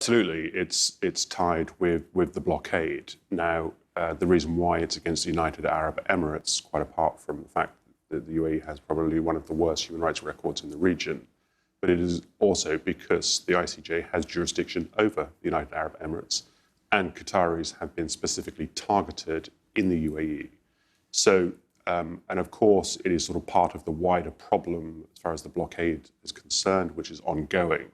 Absolutely, it's tied with the blockade. Now, the reason why it's against the United Arab Emirates, quite apart from the fact that the UAE has probably one of the worst human rights records in the region, but it is also because the ICJ has jurisdiction over the United Arab Emirates, and Qataris have been specifically targeted in the UAE. So, and of course, it is sort of part of the wider problem as far as the blockade is concerned, which is ongoing.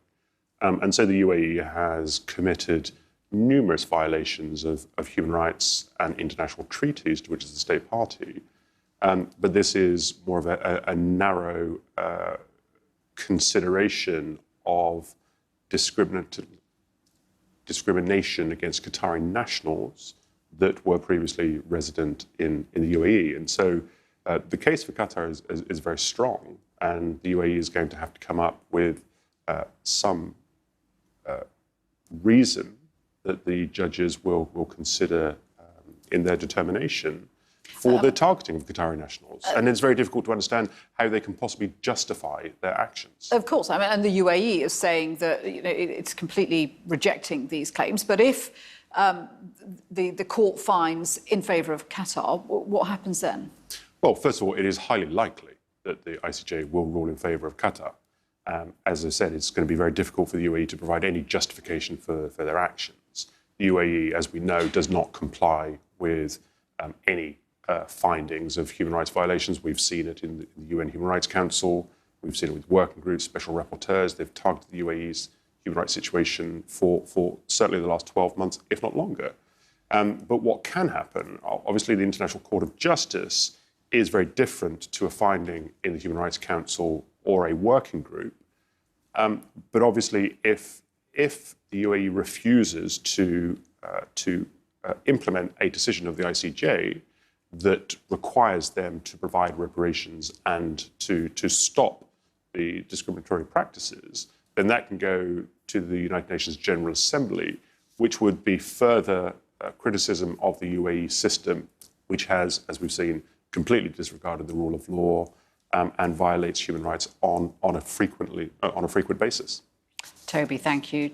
And so the UAE has committed numerous violations of human rights and international treaties to which it's a state party. But this is more of a narrow consideration of discrimination against Qatari nationals that were previously resident in the UAE. And so the case for Qatar is very strong, and the UAE is going to have to come up with some reason that the judges will consider in their determination for the targeting of Qatari nationals. And it's very difficult to understand how they can possibly justify their actions. Of course, I mean, and the UAE is saying that it's completely rejecting these claims. But if the court finds in favour of Qatar, what happens then? Well, first of all, it is highly likely that the ICJ will rule in favour of Qatar. As I said, it's going to be very difficult for the UAE to provide any justification for their actions. The UAE, as we know, does not comply with any findings of human rights violations. We've seen it in the UN Human Rights Council. We've seen it with working groups, special rapporteurs. They've targeted the UAE's human rights situation for certainly the last 12 months, if not longer. But what can happen, obviously the International Court of Justice is very different to a finding in the Human Rights Council or a working group. But obviously, if the UAE refuses to implement a decision of the ICJ that requires them to provide reparations and to stop the discriminatory practices, then that can go to the United Nations General Assembly, which would be further criticism of the UAE system, which has, as we've seen, completely disregarded the rule of law and violates human rights on a frequent basis. Toby, thank you.